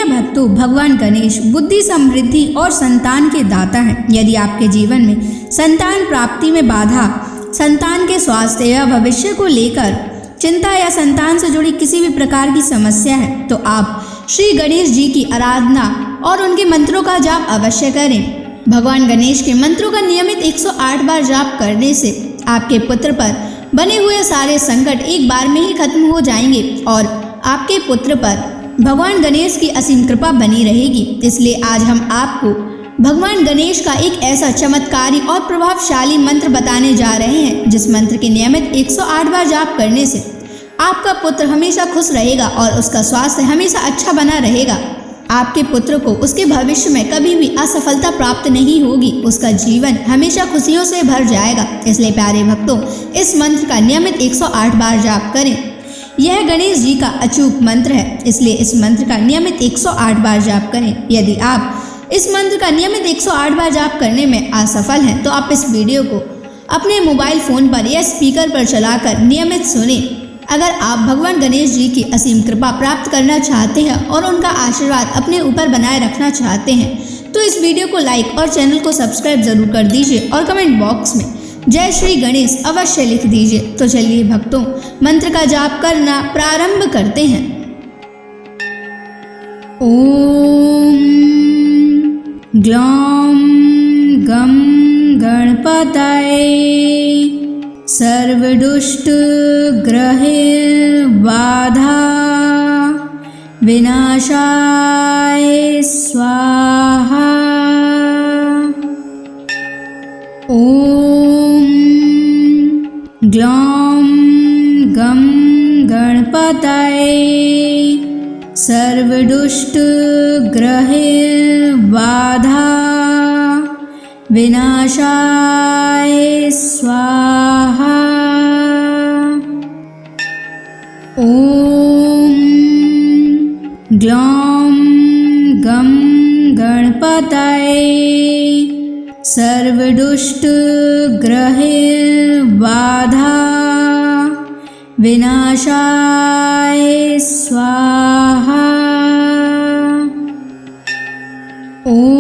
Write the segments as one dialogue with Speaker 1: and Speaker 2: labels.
Speaker 1: भक्तों, भगवान गणेश बुद्धि, समृद्धि और संतान के दाता हैं। यदि आपके जीवन में संतान प्राप्ति में बाधा, संतान के स्वास्थ्य या भविष्य को लेकर चिंता या संतान से जुड़ी किसी भी प्रकार की समस्या है, तो आप श्री गणेश जी की आराधना और उनके मंत्रों का जाप अवश्य करें। भगवान गणेश के मंत्रों का नियमित 108 बार जाप करने से आपके पुत्र पर बने हुए सारे संकट एक बार में ही खत्म हो जाएंगे और आपके पुत्र पर भगवान गणेश की असीम कृपा बनी रहेगी। इसलिए आज हम आपको भगवान गणेश का एक ऐसा चमत्कारी और प्रभावशाली मंत्र बताने जा रहे हैं, जिस मंत्र के नियमित 108 बार जाप करने से आपका पुत्र हमेशा खुश रहेगा और उसका स्वास्थ्य हमेशा अच्छा बना रहेगा। आपके पुत्र को उसके भविष्य में कभी भी असफलता प्राप्त नहीं होगी, उसका जीवन हमेशा खुशियों से भर जाएगा। इसलिए प्यारे भक्तों, इस मंत्र का नियमित 108 बार जाप करें। यह गणेश जी का अचूक मंत्र है, इसलिए इस मंत्र का नियमित 108 बार जाप करें। यदि आप इस मंत्र का नियमित 108 बार जाप करने में असफल हैं, तो आप इस वीडियो को अपने मोबाइल फ़ोन पर या स्पीकर पर चलाकर नियमित सुनें। अगर आप भगवान गणेश जी की असीम कृपा प्राप्त करना चाहते हैं और उनका आशीर्वाद अपने ऊपर बनाए रखना चाहते हैं, तो इस वीडियो को लाइक और चैनल को सब्सक्राइब जरूर कर दीजिए और कमेंट बॉक्स में जय श्री गणेश अवश्य लिख दीजिए। तो चलिए भक्तों, मंत्र का जाप करना प्रारंभ करते हैं। ओम ग्लौम गम गणपतये सर्वदुष्ट ग्रहे बाधा विनाशाय स्वाहा। ओम ग्लौम गम गणपतये सर्वदुष्ट ग्रहे बाधा विनाशाय स्वाहा। ओम ग्लौम गम गणपतये सर्वदुष्ट ग्रहे बाधा विनाशाय स्वाहा।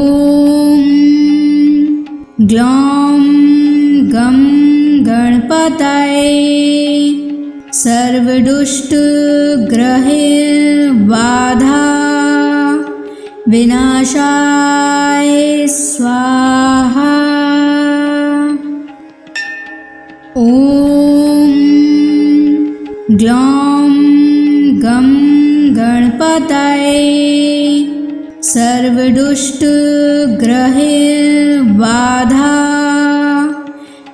Speaker 1: ओम ग्लौम गम गणपतये सर्वदुष्ट ग्रहे बाधा विनाशाय स्वाहा। ओम ग्लौम गम गणपतये सर्वदुष्ट ग्रहे बाधा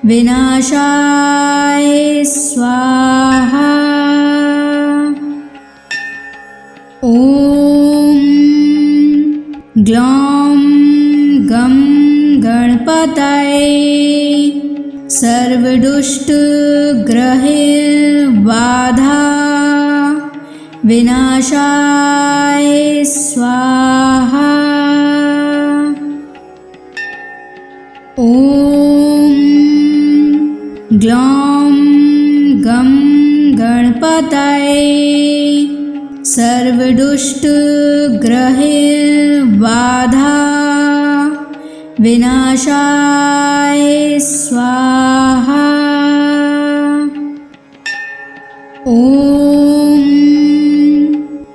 Speaker 1: विनाशाय स्वाहा। ओम ग्लौम गम गणपतये सर्वदुष्ट ग्रहे बाधा विनाशाय स्वाहा। ओम ग्लौम गम गणपतये सर्वदुष्ट ग्रहे बाधा विनाशाय स्वाहा। ओम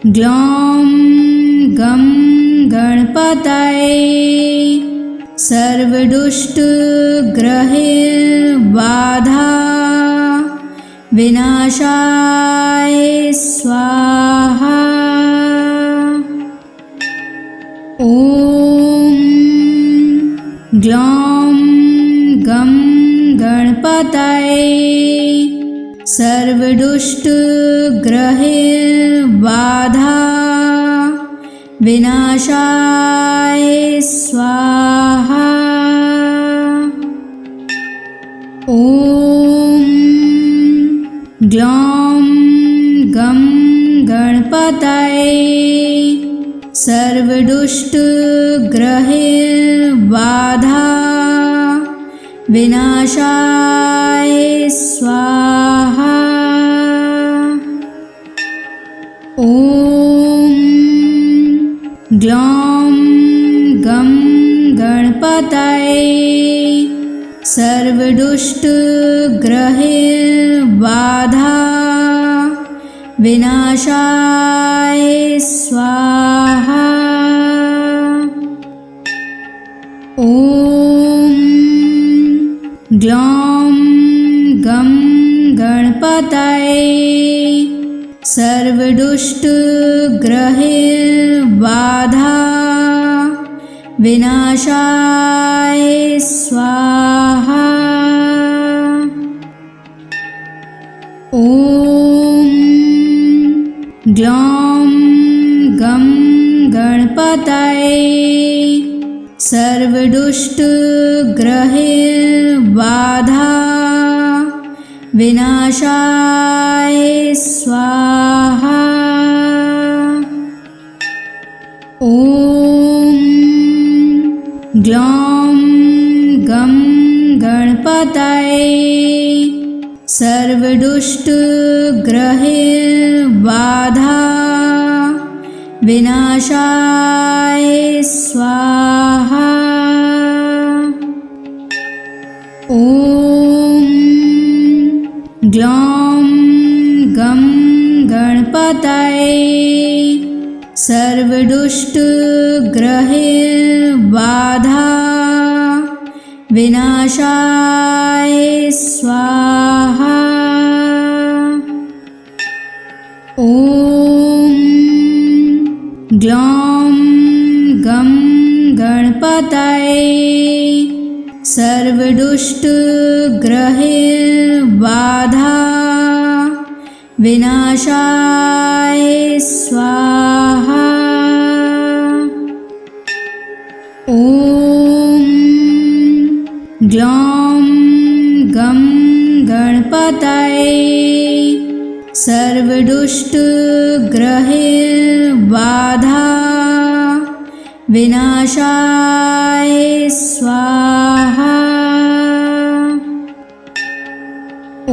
Speaker 1: ग्लौम गम गणपतये सर्वदुष्ट ग्रहे बाधा विनाशाय स्वाहा। ओम ग्लौम गम गणपतये सर्वदुष्ट ग्रहे बाधा विनाशाय स्वाहा। ओम ग्लौम गम गणपतये सर्वदुष्ट ग्रहे बाधा विनाशाय स्वाहा। ओम ग्लौं गं गणपतये सर्वदुष्टग्रहबाधा विनाशाय स्वाहा। ॐ ग्लौं गं गणपतये सर्वदुष्टग्रहबाधा विनाशाय स्वाहा। ॐ ग्लौं गं गणपतये सर्वदुष्टग्रहबाधा विनाशाय स्वाहा। ॐ ग्लौं गं गणपतये सर्वदुष्टग्रहबाधा विनाशाय स्वाहा। ॐ ग्लौं गं गणपतये सर्वदुष्टग्रहबाधा विनाशाय स्वाहा। ॐ ग्लौं गं गणपतये सर्वदुष्टग्रहबाधा विनाशाय स्वाहा। ॐ ग्लौं गं गणपतये सर्वदुष्टग्रहबाधा विनाशाय स्वाहा। ॐ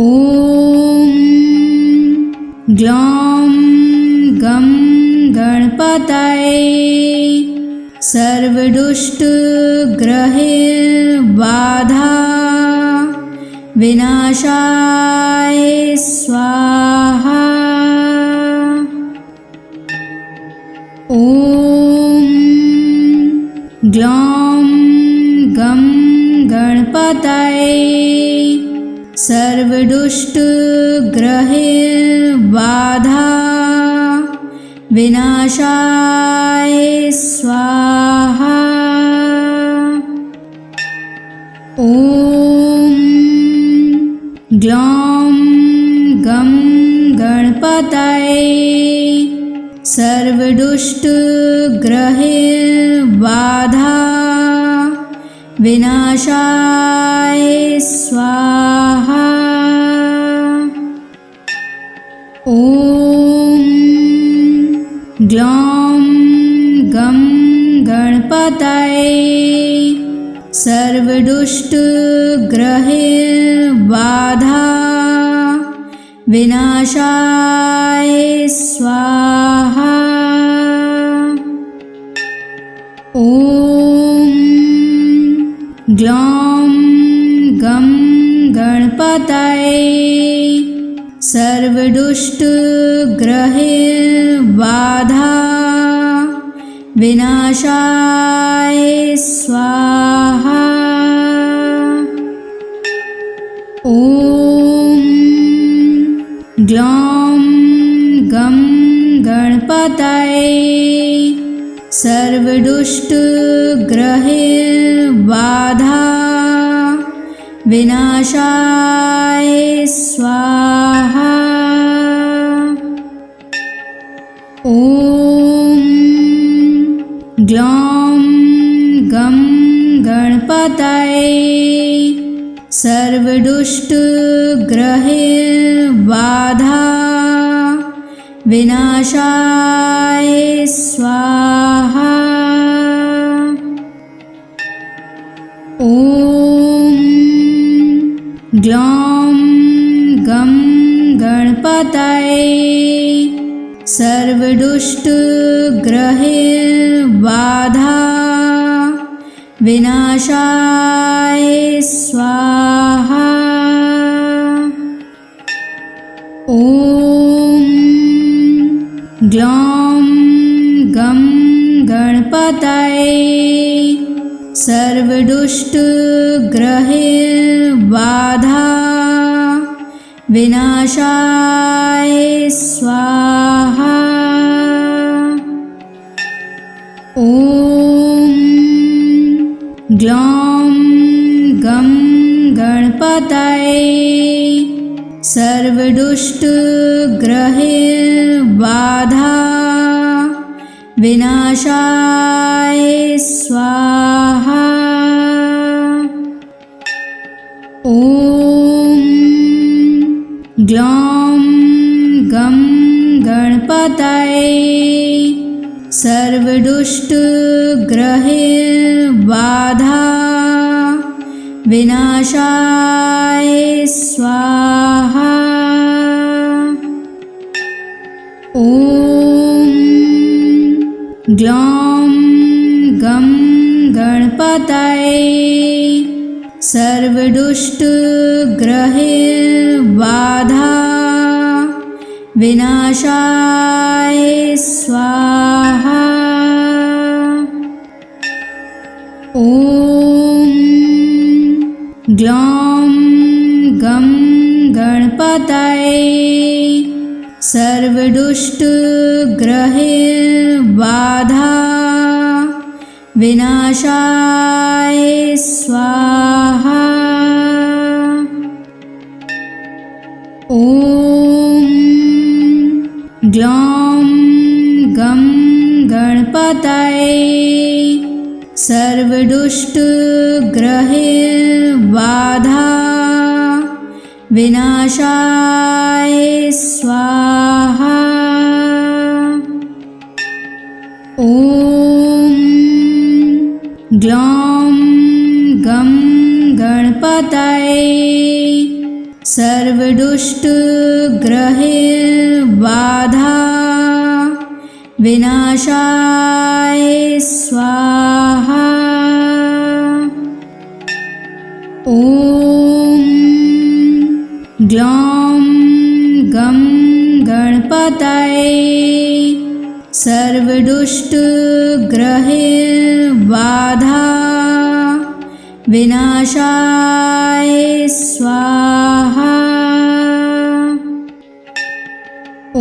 Speaker 1: ग्लौं गं गणपतये सर्वदुष्टग्रहबाधा विनाशाय स्वाहा। ॐ ग्लौं गं गणपतये सर्वदुष्टग्रहबाधा विनाशाय स्वाहा। ॐ ग्लौं गं गणपतये सर्वदुष्टग्रहबाधा विनाशाय स्वाहा। ॐ ग्लौं गं गणपतये सर्वदुष्टग्रहबाधा विनाशाय स्वाहा। ॐ ग्लौं गं गणपतये सर्वदुष्टग्रहबाधा विनाशाय स्वाहा। ॐ ग्लौं गं गणपतये सर्वदुष्टग्रहबाधा विनाशाय स्वाहा। ॐ ग्लौं गं गणपतये सर्वदुष्टग्रहबाधा विनाशाय स्वाहा। ॐ ग्लौं गं गणपतये सर्वदुष्टग्रहैर्बाधा विनाशाय स्वाहा। ॐ ग्लौं गं गणपतये सर्वदुष्टग्रहैर्बाधा विनाशाय स्वाहा। ॐ ग्लौं गं गणपतये सर्वदुष्टग्रहैर्बाधा विनाशाय स्वाहा। ॐ ग्लौं गं गणपतये सर्वदुष्टग्रहैर्बाधा विनाशाय स्वाहा। ॐ ग्लौं गं गणपतये सर्वदुष्टग्रहैर्बाधा विनाशाय स्वाहा। ॐ ग्लौं गं गणपतये सर्वदुष्टग्रहैर्बाधा विनाशाय स्वाहा। ॐ ग्लौं गं गणपतये सर्वदुष्टग्रहैर्बाधा विनाशाय स्वाहा। ॐ ग्लौं गं गणपतये सर्वदुष्टग्रहैर्बाधा विनाशाय स्वाहा। ॐ ग्लौं गं गणपतये सर्वदुष्टग्रहैर्बाधा विनाशाय स्वाहा। ॐ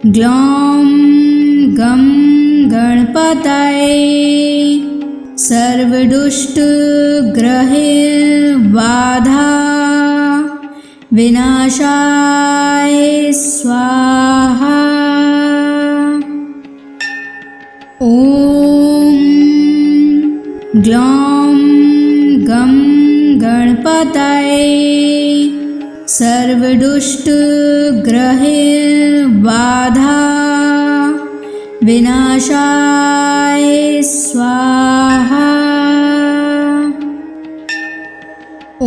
Speaker 1: ग्लौं गं गणपतये सर्वदुष्टग्रहैर्बाधा विनाशाय स्वाहा। ॐ ग्लौं गं गणपतये सर्वदुष्टग्रहैर्बाधा विनाशाय स्वाहा। ॐ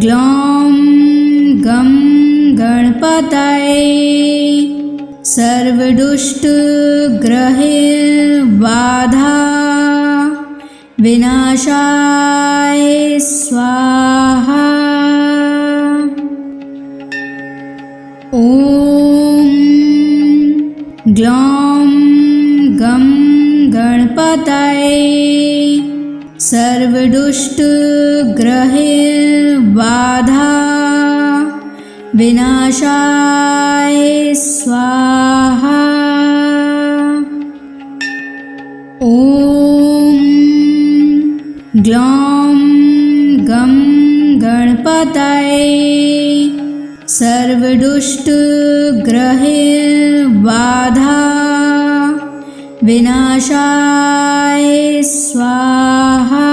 Speaker 1: ग्लौं गं गणपतये सर्वदुष्टग्रहैर्बाधा विनाशाय स्वाहा। ॐ ग्लौं गं गणपतये सर्वदुष्टग्रहैर्बाधा विनाशाय स्वाहा। ॐ ग्लौं गं गणपतये सर्वदुष्टग्रहैर्बाधा विनाशाय स्वाहा।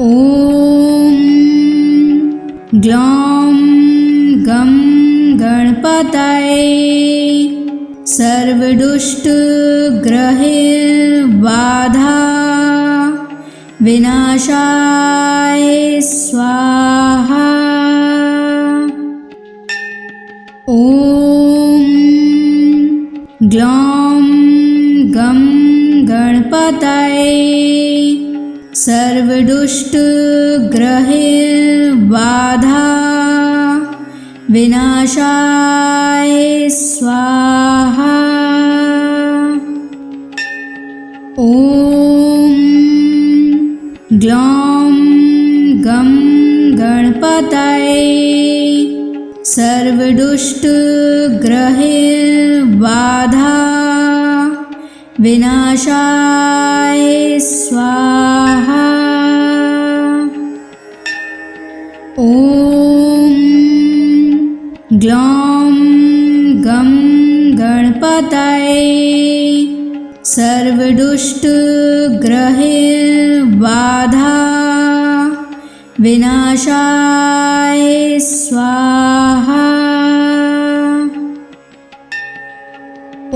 Speaker 1: ॐ ग्लौं गं गणपतये सर्वदुष्टग्रहैर्बाधा विनाशाय स्वाहा। ॐ ग्लौं गं गणपतये सर्वदुष्टग्रहबाधा विनाशाय स्वाहा। ॐ ग्लौं गं गणपतये सर्वदुष्टग्रहबाधा विनाशाय स्वाहा। ॐ ग्लौं गं गणपतये सर्वदुष्टग्रहबाधा विनाशाय स्वाहा। ॐ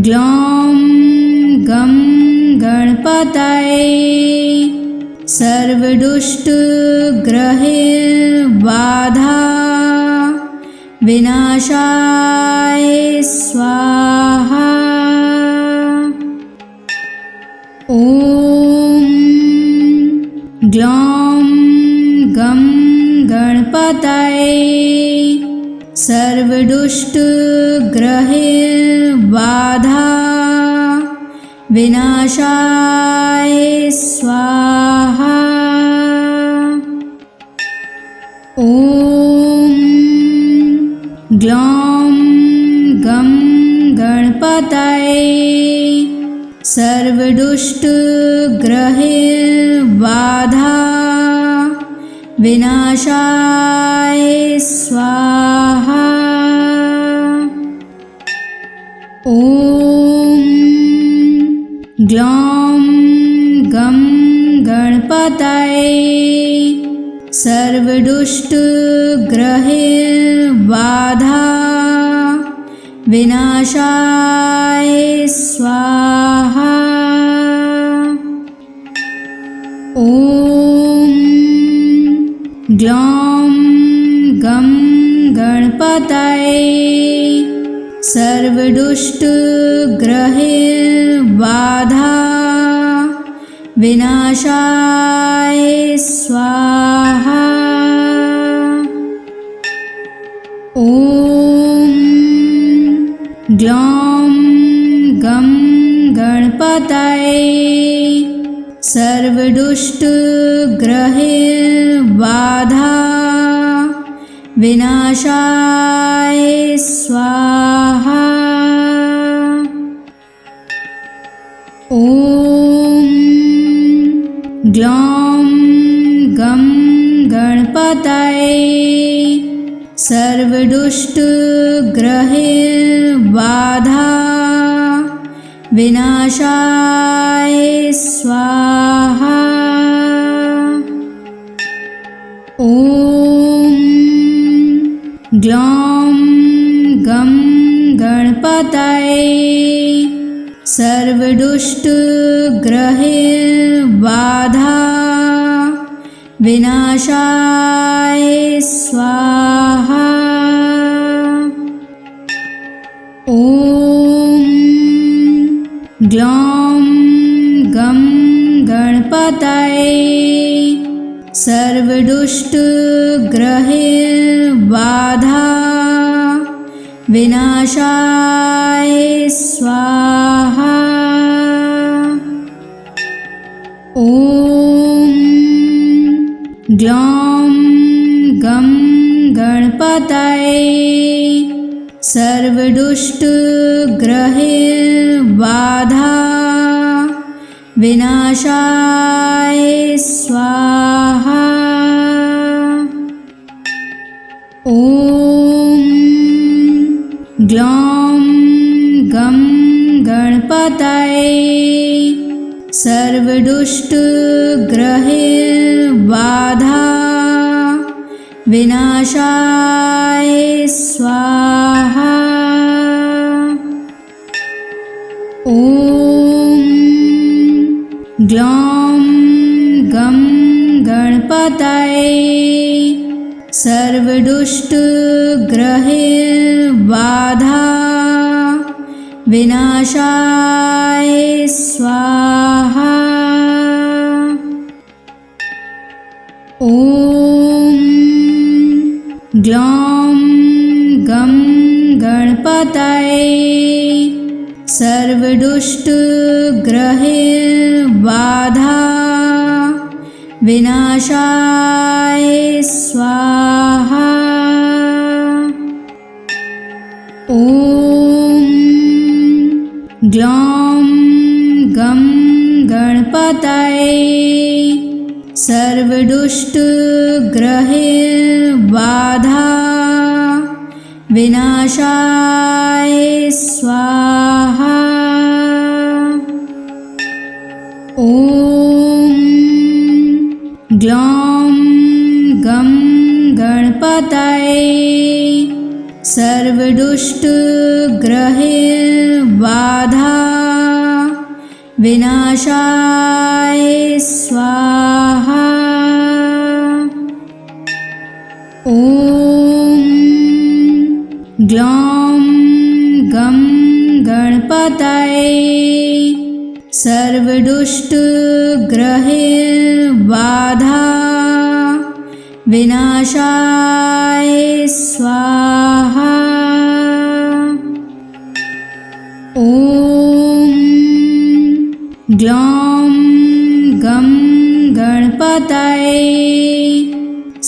Speaker 1: ग्लौं गं गणपतये सर्वदुष्टग्रहबाधा विनाशाय स्वाहा। ॐ ग्लौं गं गणपतये सर्वदुष्टग्रहबाधा विनाशाय स्वाहा। ॐ ग्लौं गं गणपतये सर्वदुष्टग्रहबाधा विनाशाय स्वाहा। ॐ ग्लौं गं गणपतये सर्वदुष्टग्रहबाधा विनाशाय स्वाहा। ॐ ग्लौं गं गणपतये सर्वदुष्टग्रहबाधा विनाशाय स्वाहा। ॐ ग्लौं गं गणपतये सर्वदुष्टग्रहबाधा विनाशाय स्वाहा। ॐ ग्लौं गं गणपतये सर्वदुष्टग्रहबाधा विनाशाय स्वाहा। ॐ ग्लौं गं गणपतये सर्वदुष्टग्रहबाधा विनाशाय स्वाहा। ॐ ग्लौं गं गणपतये सर्वदुष्टग्रहबाधा विनाशाय स्वाहा। ॐ ग्लौं गं गणपतये सर्वदुष्टग्रहबाधा विनाशाय स्वाहा। ॐ ग्लौं गं गणपतये सर्वदुष्टग्रहबाधा विनाशाय स्वाहा। ॐ ग्लौं गं गणपतये सर्वदुष्टग्रहबाधा विनाशाय स्वाहा। ॐ ग्लौं गं गणपतये सर्वदुष्टग्रहबाधा विनाशाय स्वाहा। ॐ ग्लौं गं गणपतये सर्वदुष्टग्रहबाधा विनाशाय स्वाहा। ॐ ग्लौं गं गणपतये सर्वदुष्टग्रहबाधा विनाशाय स्वाहा। ॐ ग्लौं गं गणपतये सर्वदुष्टग्रहबाधा विनाशाय स्वाहा। ॐ ग्लौं गं गणपतये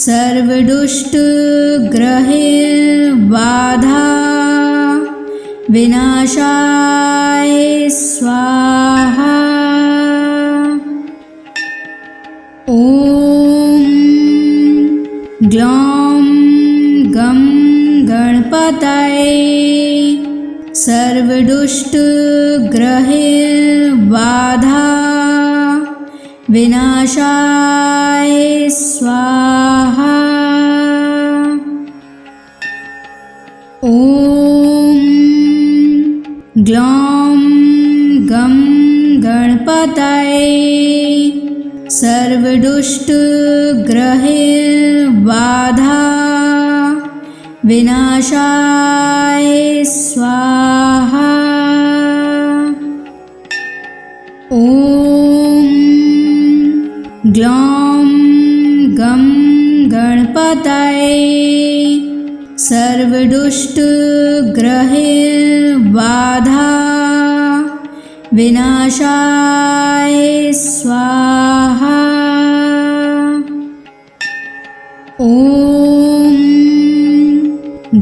Speaker 1: सर्वदुष्टग्रहबाधा विनाशाय स्वाहा। ॐ ग्लौं गं गणपतये सर्वदुष्टग्रहबाधा विनाशाय स्वाहा। ॐ ग्लौं गं गणपतये सर्वदुष्टग्रहबाधा विनाशाय स्वाहा। ॐ ग्लौं गं गणपतये सर्वदुष्टग्रहबाधा विनाशाय स्वाहा। ॐ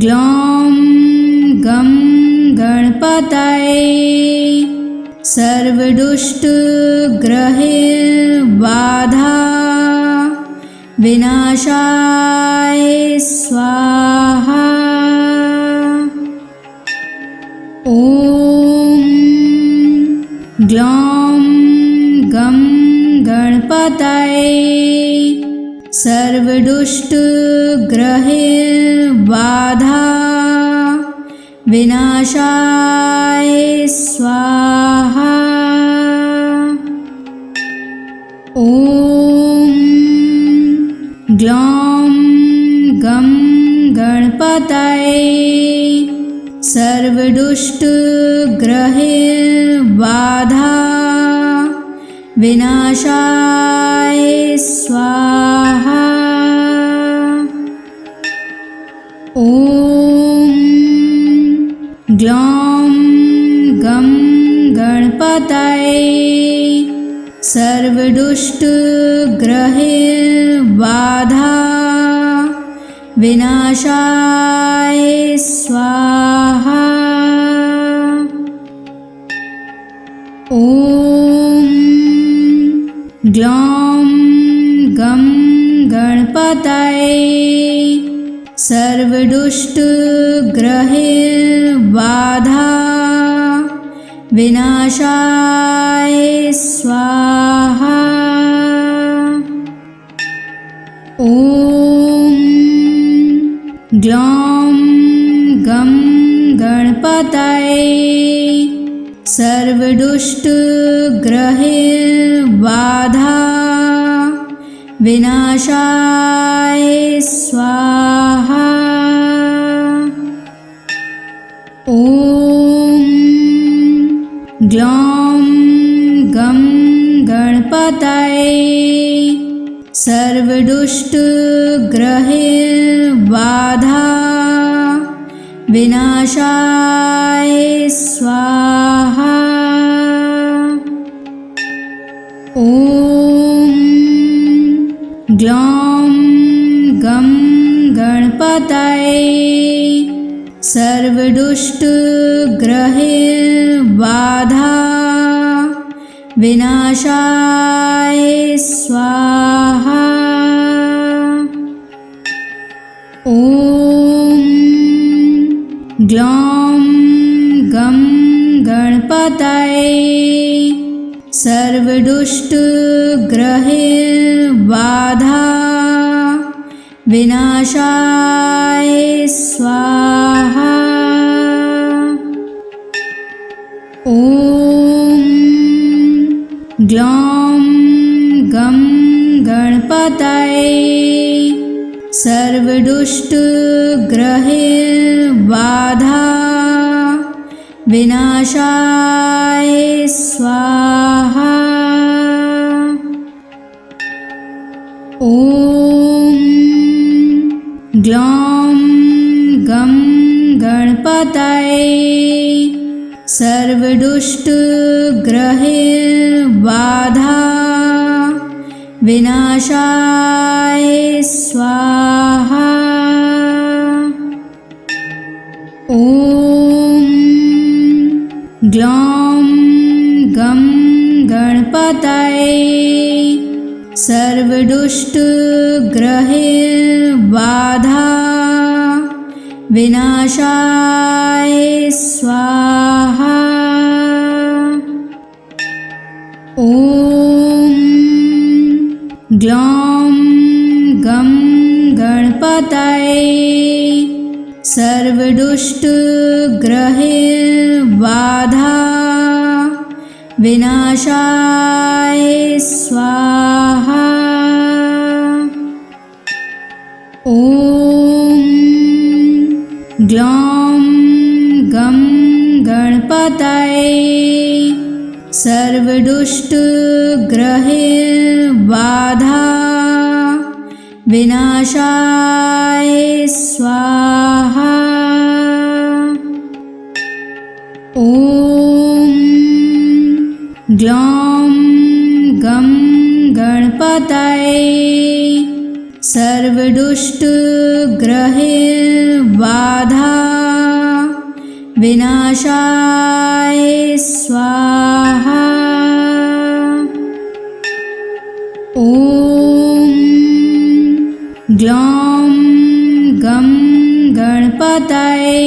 Speaker 1: ग्लौं गं गणपतये सर्वदुष्टग्रहबाधा विनाशाय स्वाहा। ॐ ग्लौं गं गणपतये सर्वदुष्टग्रहबाधा विनाशाय स्वाहा। ॐ ग्लौं गं गणपतये सर्वदुष्टग्रहबाधा विनाशाय स्वाहा। ॐ ग्लौं गं गणपतये सर्वदुष्टग्रहबाधा विनाशाय स्वाहा। ॐ ग्लौं गं गणपतये सर्वदुष्टग्रहबाधा विनाशाय स्वाहा। ॐ ग्लौं गं गणपतये सर्वदुष्टग्रहबाधा सर्वदुष्टग्रहैर्बाधा विनाशाय स्वाहा। ॐ ग्लौं गं गणपतये सर्वदुष्टग्रहैर्बाधा विनाशाय स्वाहा। ॐ ग्लौं गं गणपतये सर्वदुष्टग्रहैर्बाधा विनाशाय स्वाहा। ॐ ग्लौं गं गणपतये सर्वदुष्टग्रहैर्बाधा विनाशाय स्वाहा। ॐ ग्लौं गं गणपतये सर्वदुष्टग्रहैर्बाधा विनाशाय स्वाहा। ॐ ग्लौं गं गणपतये सर्वदुष्टग्रहैर्बाधा विनाशाय स्वाहा। ॐ ग्लौं गं गणपतये सर्वदुष्टग्रहैर्बाधा विनाशाय स्वाहा। ॐ ग्लौं गं गणपतये सर्वदुष्टग्रहैर्बाधा विनाशाय स्वाहा। ॐ ग्लौं गं गणपतये सर्वदुष्टग्रहैर्बाधा विनाशाय स्वाहा। ॐ ग्लौं गं गणपतये सर्वदुष्टग्रहैर्बाधा विनाशाय स्वाहा। ॐ ग्लौं गं गणपतये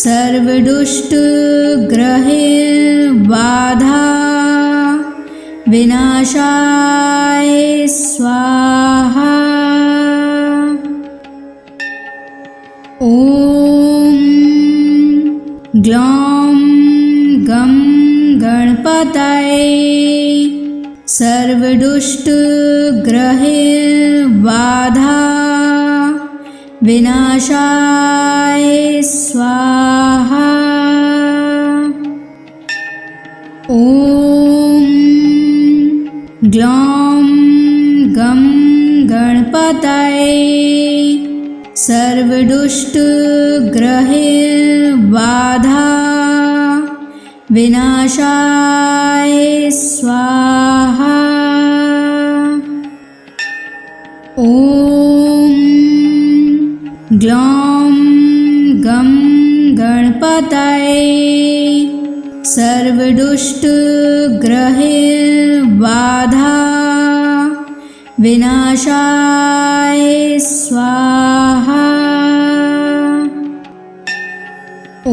Speaker 1: सर्वदुष्टग्रहैर्बाधा विनाशाय स्वाहा। ॐ ग्लौं गं गणपतये सर्वदुष्टग्रहैर्बाधा विनाशाय स्वाहा। ॐ ग्लौं गं गणपतये सर्वदुष्टग्रहैर्बाधा विनाशाय स्वाहा। ॐ ग्लौं गं गणपतये सर्वदुष्टग्रहैर्बाधा विनाशाय स्वाहा। ॐ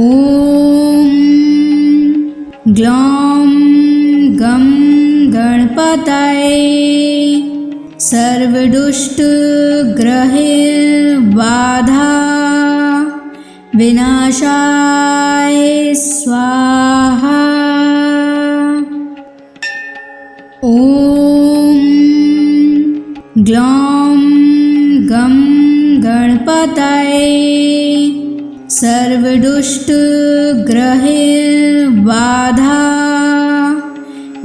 Speaker 1: ग्लौं गं गणपतये सर्वदुष्टग्रहैर्बाधा विनाशाय स्वाहा। ग्लौं गं गणपतये सर्वदुष्टग्रहबाधा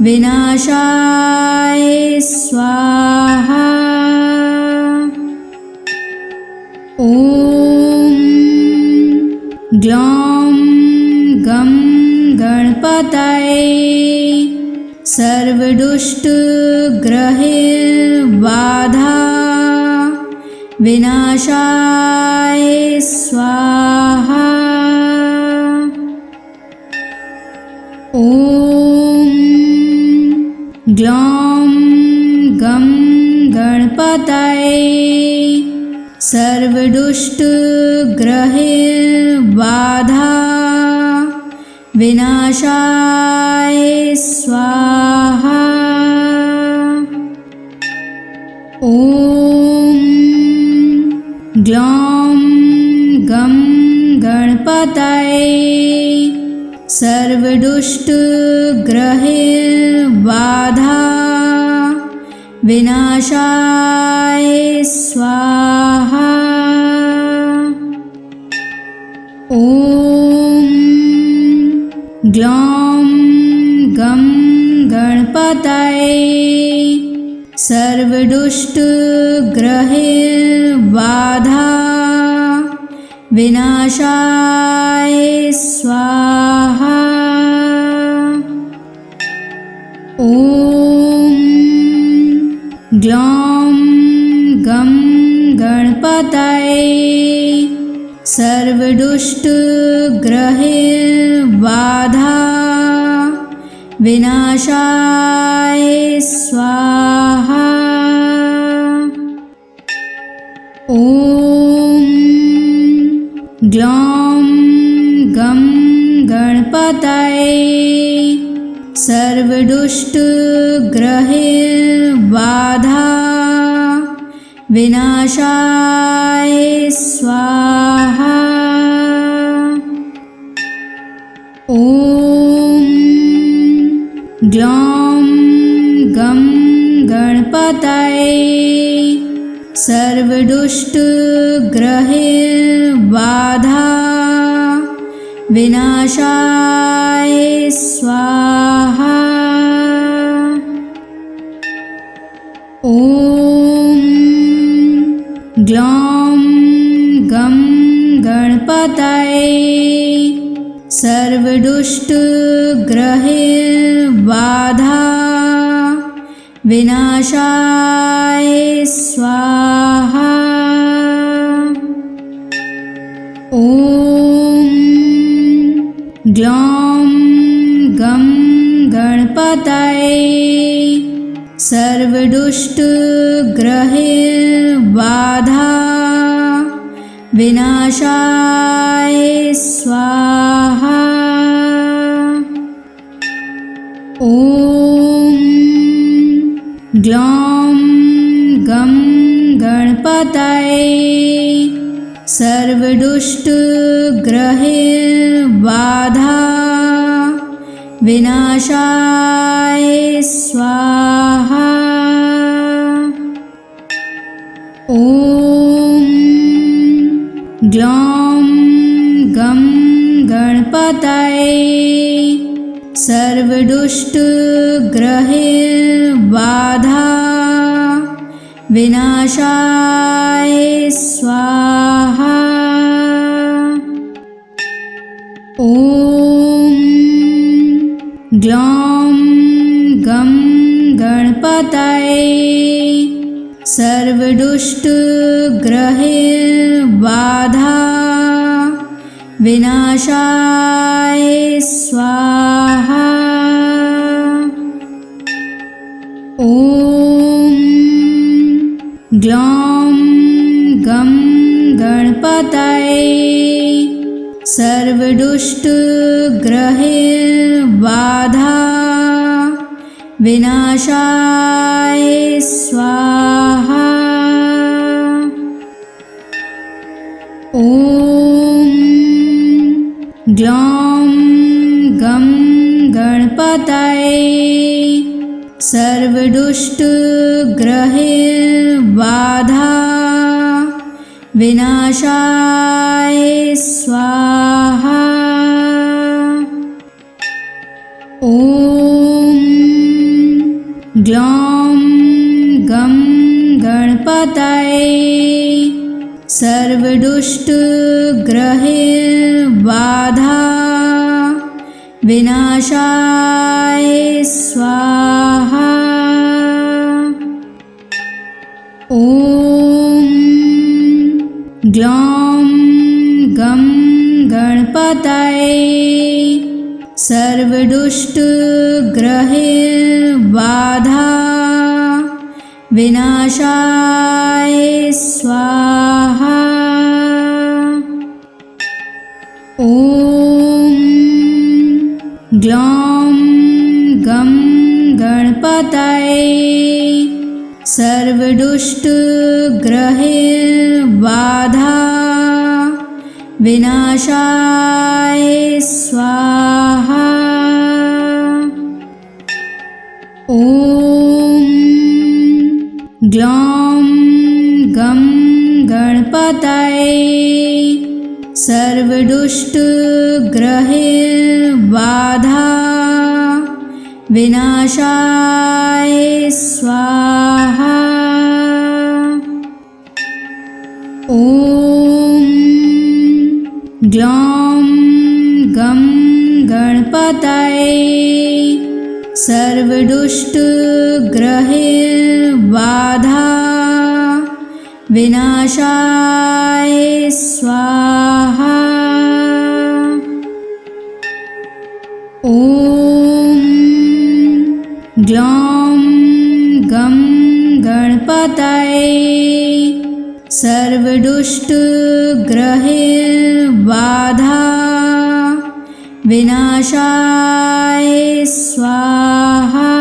Speaker 1: विनाशाय स्वाहा। ॐ ग्लौं गं गणपतये सर्वदुष्टग्रहबाधा विनाशाय स्वाहा। ॐ ग्लौं गं गणपतये सर्वदुष्टग्रहबाधा विनाशाय स्वाहा। ॐ ग्लौं गं गणपतये सर्वदुष्टग्रहबाधा विनाशाय स्वाहा। ॐ ग्लौं गं गणपतये सर्वदुष्टग्रहबाधा विनाशाय स्वाहा। ॐ ग्लौं गं गणपतये सर्वदुष्टग्रहबाधा विनाशाय स्वाहा। ॐ ग्लौं गं गणपतये सर्वदुष्टग्रहबाधा विनाशाय स्वाहा। ॐ ग्लौं गं गणपतये सर्वदुष्टग्रहबाधा विनाशाय स्वाहा। ॐ ग्लौं गं गणपतये सर्वदुष्टग्रहबाधा विनाशाय स्वाहा। ॐ ग्लौं गं गणपतये सर्वदुष्टग्रहबाधा विनाशाय स्वाहा। ॐ ग्लौं गं गणपतये सर्वदुष्टग्रहबाधा विनाशाय स्वाहा। ॐ ग्लौं गं गणपतये सर्वदुष्टग्रहबाधा विनाशाय स्वाहा। ॐ ग्लौं गं गणपतये सर्वदुष्टग्रहबाधा विनाशाय स्वाहा। ॐ ग्लौं गं गणपतये सर्वदुष्टग्रहबाधा विनाशाय स्वाहा। ॐ ग्लौं गं गणपतये सर्वदुष्टग्रहैर्बाधा विनाशाय स्वाहा। ॐ ग्लौं गं गणपतये सर्वदुष्टग्रहैर्बाधा विनाशाय स्वाहा। ॐ ग्लौं गं गणपतये सर्वदुष्टग्रहैर्बाधा विनाशाय स्वाहा। ॐ ग्लौं गं गणपतये सर्वदुष्टग्रहैर्बाधा विनाशाय स्वाहा। ॐ ग्लौं गं गणपतये सर्वदुष्टग्रहैर्बाधा विनाशाय स्वाहा। ॐ ग्लौं गं गणपतये सर्वदुष्टग्रहैर्बाधा विनाशाय स्वाहा। ॐ ग्लौं गं गणपतये सर्वदुष्टग्रहैर्बाधा विनाशाय स्वाहा।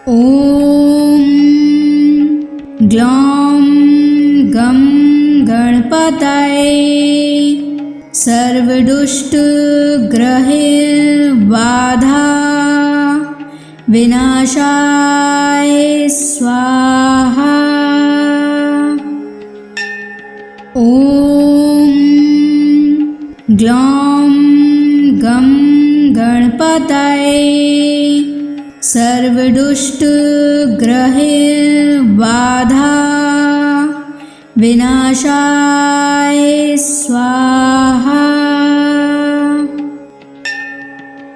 Speaker 1: ॐ ग्लौं गं गणपतये सर्वदुष्टग्रहैर्बाधा विनाशाय स्वाहा। ॐ ग्लौं गं गणपतये सर्वदुष्टग्रहैर्बाधा विनाशाय स्वाहा।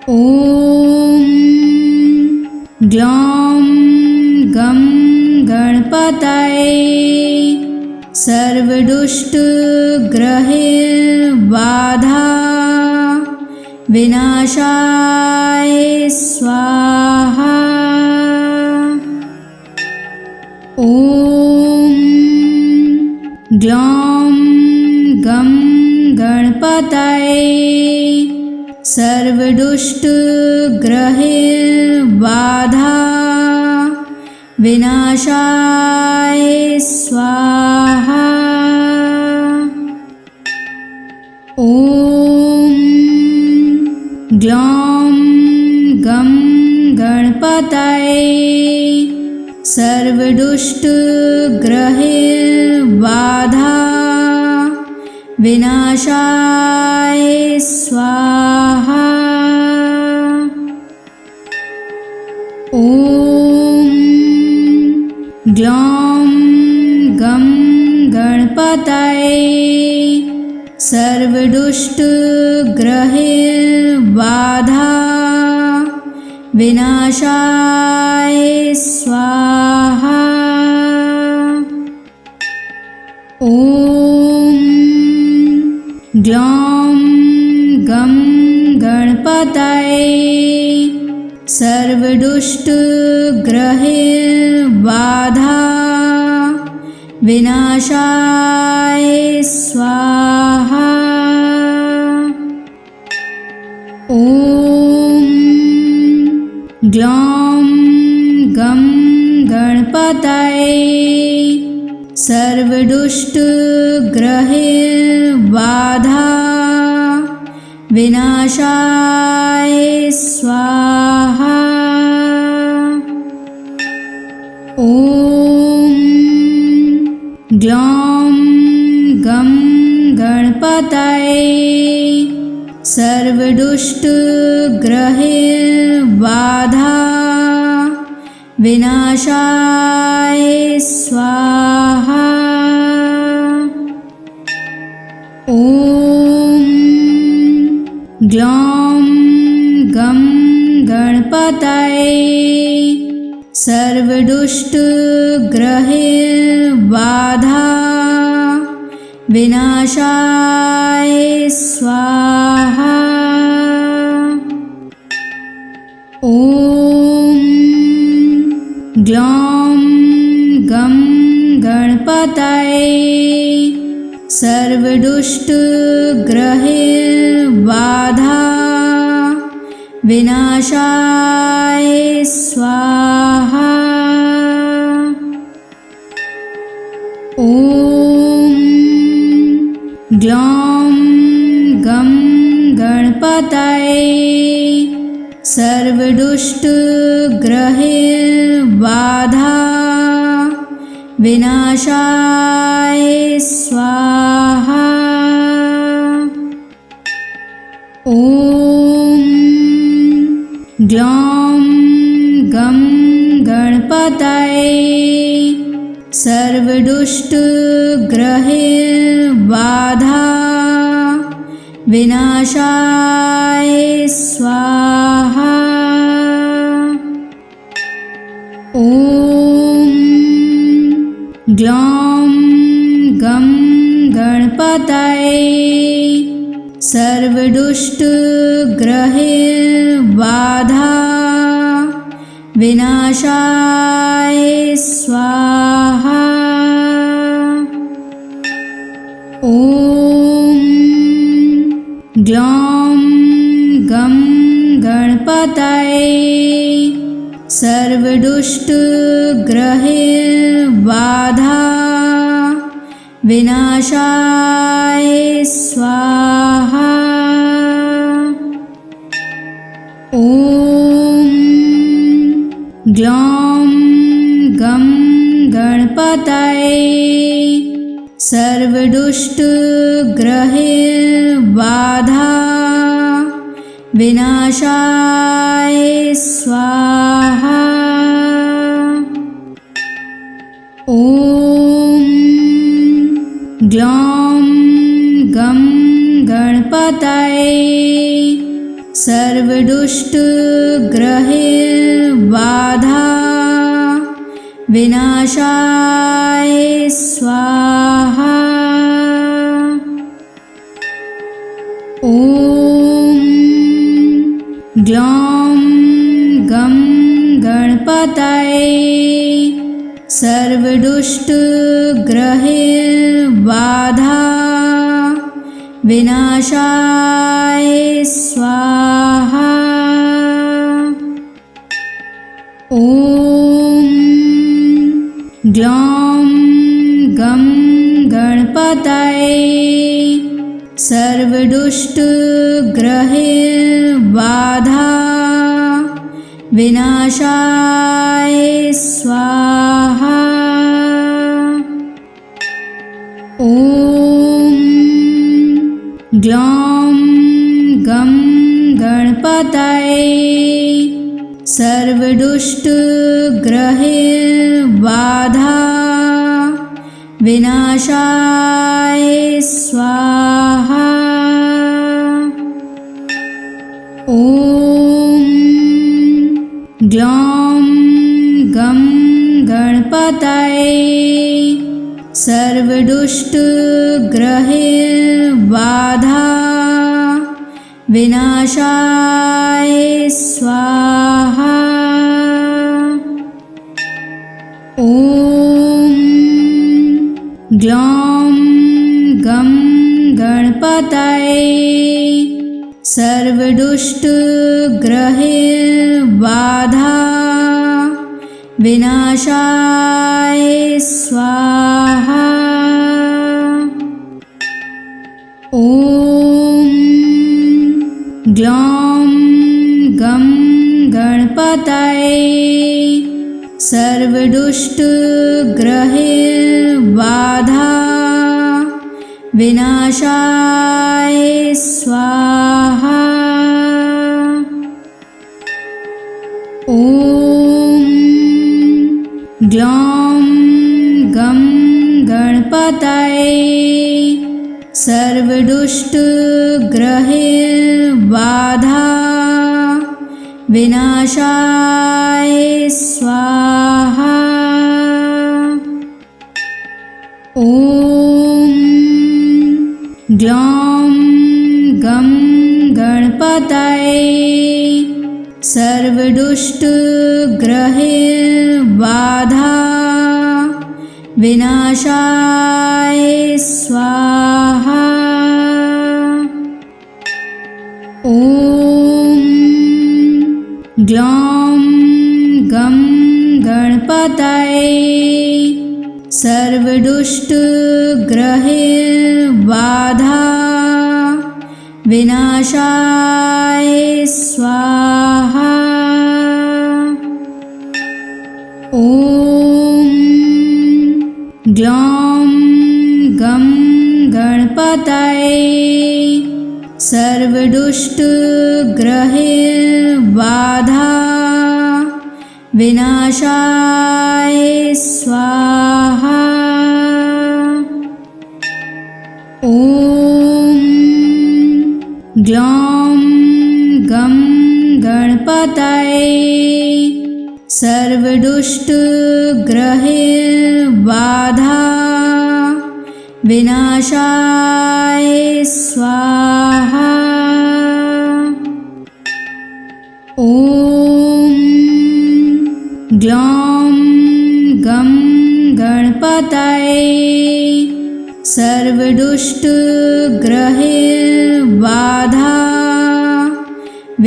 Speaker 1: ॐ ग्लौं गं गणपतये सर्वदुष्टग्रहैर्बाधा विनाशाय स्वाहा। ॐ ग्लौं गं गणपतये सर्वदुष्टग्रहैर्बाधा विनाशाय स्वाहा। ॐ ग्लौं गं गणपतये सर्वदुष्टग्रहैर्बाधा विनाशाय स्वाहा। ॐ ग्लौं गं गणपतये सर्वदुष्टग्रहैर्बाधा विनाशाय स्वाहा। ॐ ग्लौं गं गणपतये सर्वदुष्टग्रहैर्बाधा विनाशाय स्वाहा। ॐ ग्लौं गं गणपतये सर्वदुष्टग्रहैर्बाधा विनाशाय स्वाहा। ग्लौं गं गणपतये सर्वदुष्टग्रहबाधा विनाशाय स्वाहा। ॐ ग्लौं गं गणपतये सर्वदुष्टग्रहबाधा विनाशाय स्वाहा। ॐ ग्लौं गं गणपतये सर्वदुष्टग्रहबाधा विनाशाय स्वाहा। ॐ ग्लौं गं गणपतये सर्वदुष्टग्रहबाधा विनाशाय स्वाहा। ॐ ग्लौं गं गणपतये सर्वदुष्टग्रहबाधा विनाशाय स्वाहा। ॐ ग्लौं गं गणपतये सर्वदुष्टग्रहबाधा विनाशाय स्वाहा। ॐ ग्लौं गं गणपतये सर्वदुष्टग्रहबाधा विनाशाय स्वाहा। ॐ ग्लौं गं गणपतये सर्वदुष्टग्रहबाधा विनाशाय स्वाहा। ॐ ग्लौं गं गणपतये सर्वदुष्टग्रहबाधा विनाशाय स्वाहा। ॐ ग्लौं गं गणपतये सर्वदुष्टग्रहबाधा विनाशाय स्वाहा। ॐ ग्लौं गं गणपतये सर्वदुष्टग्रहबाधा विनाशाय स्वाहा। ॐ ग्लौं गं गणपतये सर्वदुष्टग्रहबाधा विनाशाय स्वाहा। ॐ ग्लौं गं गणपतये सर्वदुष्टग्रहबाधा विनाशाय स्वाहा। ॐ ग्लौं गं गणपतये सर्वदुष्टग्रहबाधा विनाशाय स्वाहा। ॐ ग्लौं गं गणपतये सर्वदुष्टग्रहबाधा विनाशाय स्वाहा। ॐ ग्लौं गं गणपतये सर्वदुष्टग्रहबाधा विनाशाय स्वाहा। ॐ ग्लौं गं गणपतये सर्वदुष्टग्रहबाधा विनाशाय स्वाहा। ॐ ग्लौं गं गणपतये सर्वदुष्टग्रहबाधा विनाशाय स्वाहा। ॐ ग्लौं गं गणपतये सर्वदुष्टग्रहबाधा विनाशाय स्वाहा। ॐ ग्लौं गं गणपतये सर्वदुष्टग्रहबाधा विनाशाय स्वाहा। ॐ ग्लौं गं गणपतये सर्वदुष्टग्रहबाधा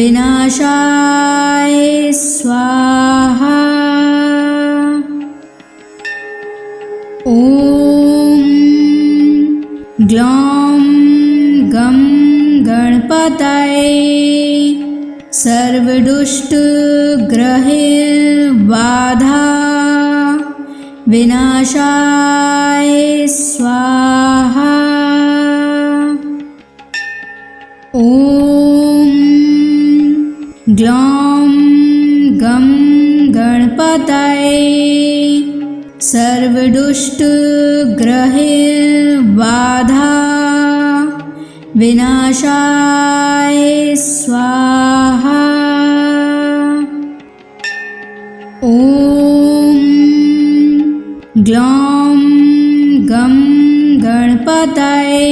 Speaker 1: विनाशाय स्वाहा। ॐ ग्लौं गं गणपतये सर्वदुष्टग्रहबाधा विनाशाय स्वाहा। ॐ ग्लौं गं गणपतये सर्वदुष्टग्रहबाधा विनाशाय स्वाहा। ॐ ग्लौं गं गणपतये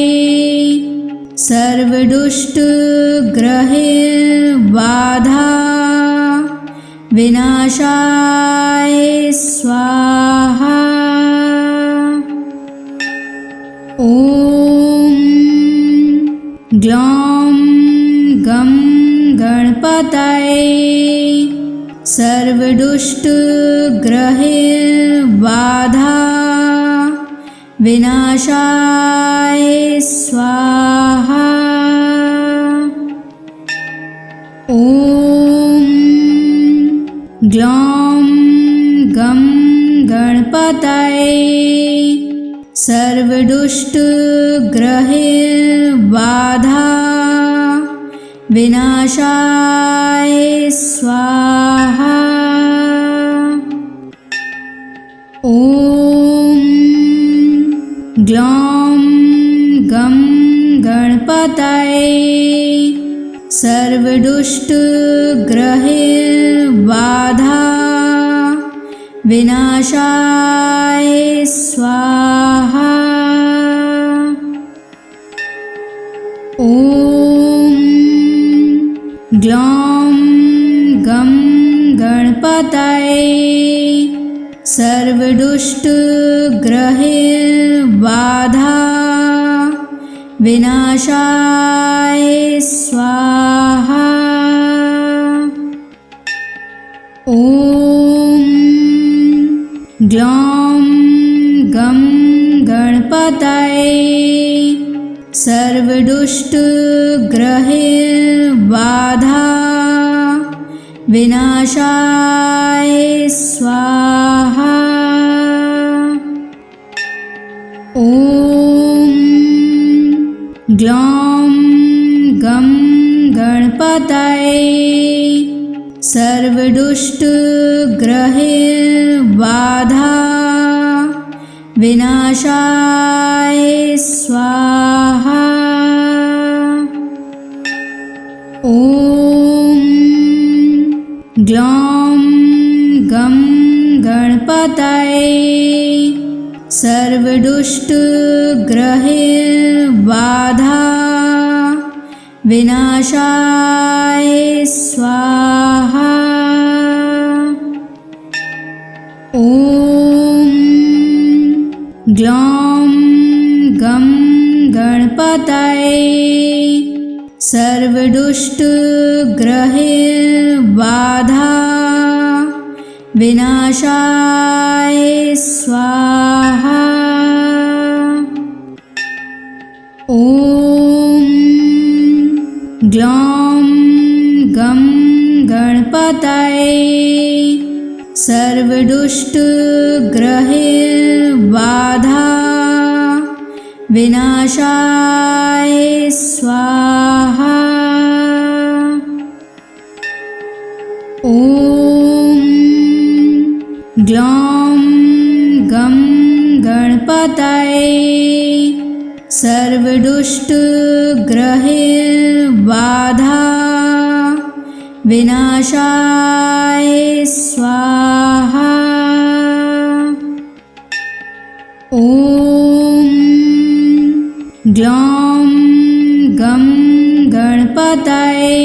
Speaker 1: सर्वदुष्टग्रहबाधा विनाशाय स्वाहा। ॐ ग्लौं गं गणपतये सर्वदुष्टग्रहबाधा विनाशाय स्वाहा। ॐ ग्लौं गं गणपतये सर्वदुष्टग्रहबाधा विनाशाय स्वाहा। ॐ ग्लौं गं गणपतये सर्वदुष्टग्रहबाधा विनाशाय स्वाहा। ॐ ग्लौं गं गणपतये सर्वदुष्टग्रहबाधा विनाशाय स्वाहा। ॐ ग्लौं गं गणपतये सर्वदुष्टग्रहबाधा विनाशाय स्वाहा। ॐ ग्लौं गं गणपतये सर्वदुष्टग्रहबाधा विनाशाय स्वाहा। ॐ ग्लौं गं गणपतये सर्वदुष्टग्रहबाधा विनाशाय स्वाहा। ॐ ग्लौं गं गणपतये सर्वदुष्टग्रहबाधा विनाशाय स्वाहा। ॐ ग्लौं गं गणपतये सर्वदुष्टग्रहबाधा विनाशाय स्वाहा। ॐ ग्लौं गं गणपतये सर्वदुष्टग्रहबाधा विनाशाय स्वाहा। ॐ ग्लौं गं गणपतये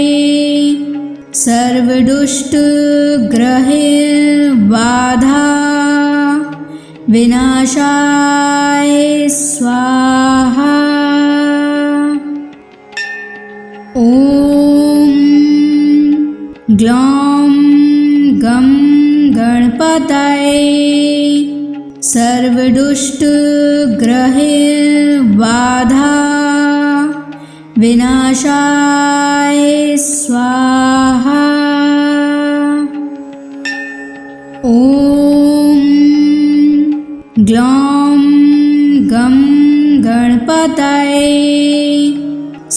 Speaker 1: सर्वदुष्टग्रहबाधा विनाशाय स्वाहा। ॐ ग्लौं गं गणपतये सर्वदुष्टग्रहबाधा विनाशाय स्वाहा। ॐ ग्लौं गं गणपतये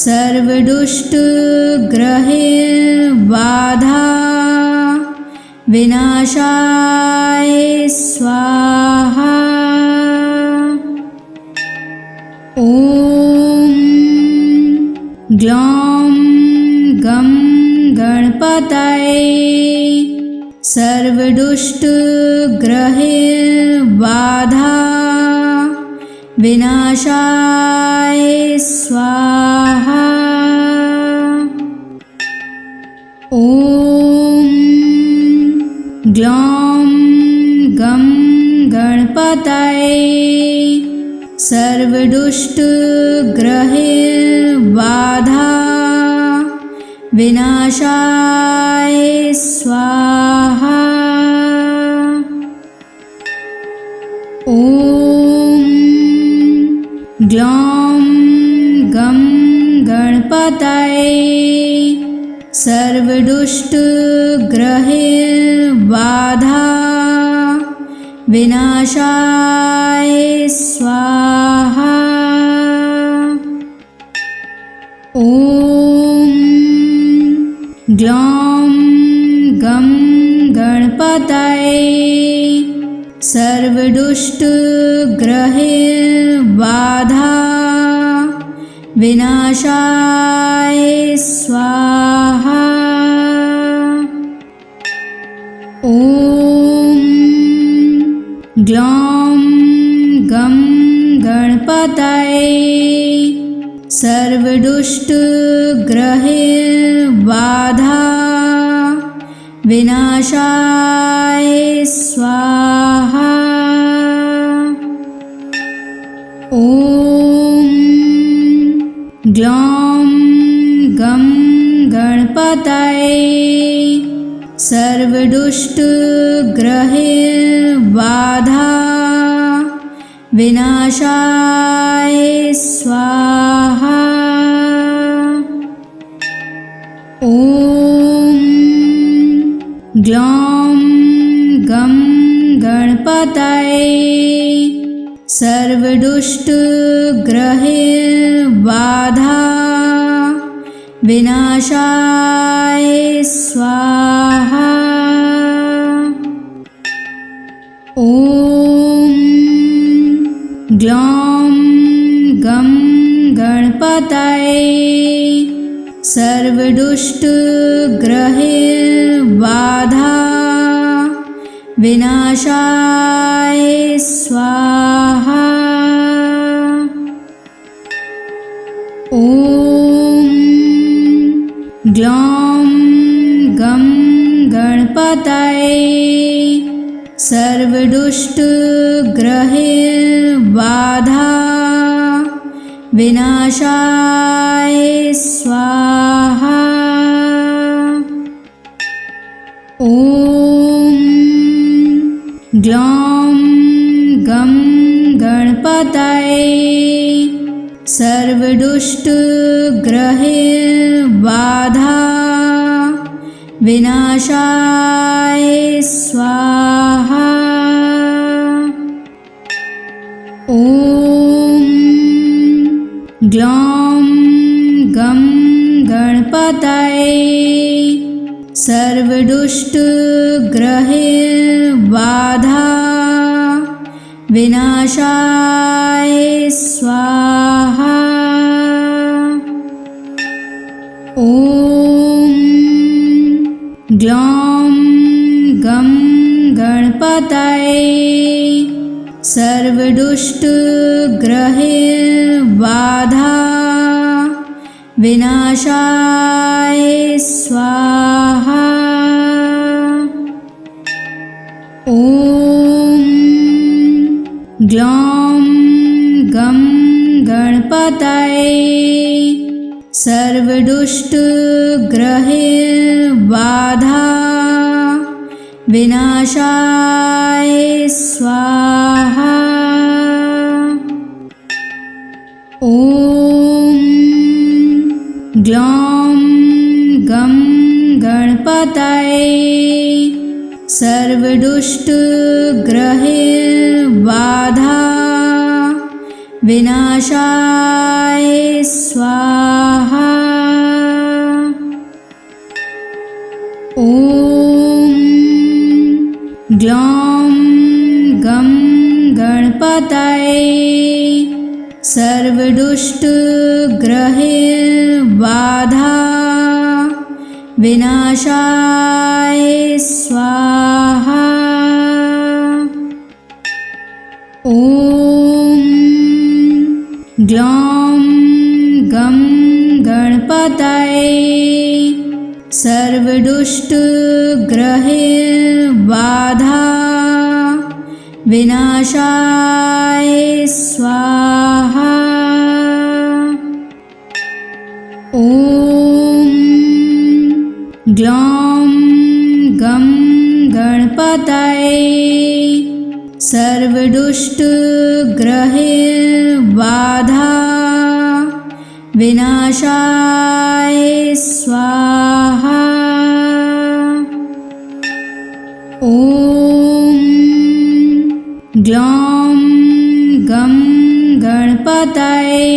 Speaker 1: सर्वदुष्टग्रहबाधा विनाशाय स्वाहा। ॐ ग्लौं गं गणपतये सर्वदुष्टग्रहबाधा विनाशाय स्वाहा। ॐ ग्लौं गं गणपतये सर्वदुष्टग्रहबाधा विनाशाय स्वाहा। ॐ ग्लौं गं गणपतये सर्वदुष्टग्रहबाधा विनाशाय स्वाहा। ॐ ग्लौं गं गणपतये सर्वदुष्टग्रहबाधा विनाशाय स्वाहा। ॐ ग्लौं गं गणपतये सर्वदुष्टग्रहबाधा विनाशाय स्वाहा। ॐ ग्लौं गं गणपतये सर्वदुष्टग्रहबाधा विनाशाय स्वाहा। ॐ ग्लौं गं गणपतये सर्वदुष्टग्रहबाधा विनाशाय स्वाहा। ॐ ग्लौं गं गणपतये सर्वदुष्टग्रहबाधा विनाशाय स्वाहा। ॐ ग्लौं गं गणपतये सर्वदुष्टग्रहबाधा विनाशाय स्वाहा। ॐ ग्लौं गं गणपतये सर्वदुष्टग्रहबाधा विनाशाय स्वाहा। ॐ ग्लौं गं गणपतये सर्वदुष्टग्रहबाधा विनाशाय स्वाहा। ॐ ग्लौं गं गणपतये सर्वदुष्टग्रहबाधा विनाशाय स्वाहा। ॐ ग्लौं गं गणपतये सर्वदुष्टग्रहबाधा विनाशाय स्वाहा। ॐ ग्लौं गं गणपतये सर्वदुष्टग्रहबाधा विनाशाय स्वाहा। ॐ ग्लौं गं गणपतये सर्वदुष्टग्रहबाधा विनाशाय स्वाहा। ॐ ग्लौं गं गणपतये सर्वदुष्टग्रहबाधा विनाशाय स्वाहा। ॐ ग्लौं गं गणपतये सर्वदुष्टग्रहबाधा विनाशाय स्वाहा। ॐ ग्लौं गं गणपतये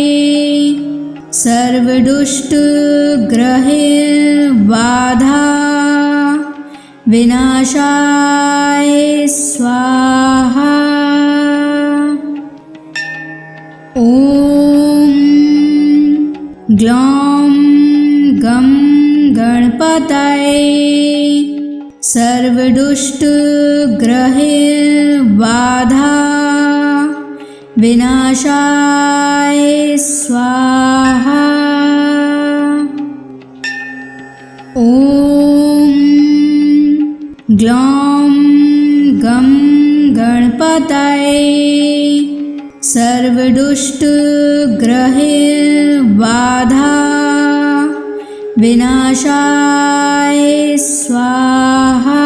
Speaker 1: सर्वदुष्टग्रहबाधा विनाशाय स्वाहा। ॐ ग्लौं गं गणपतये सर्वदुष्टग्रहबाधा विनाशाय स्वाहा। ॐ ग्लौं गं गणपतये सर्वदुष्टग्रहबाधा विनाशाय स्वाहा।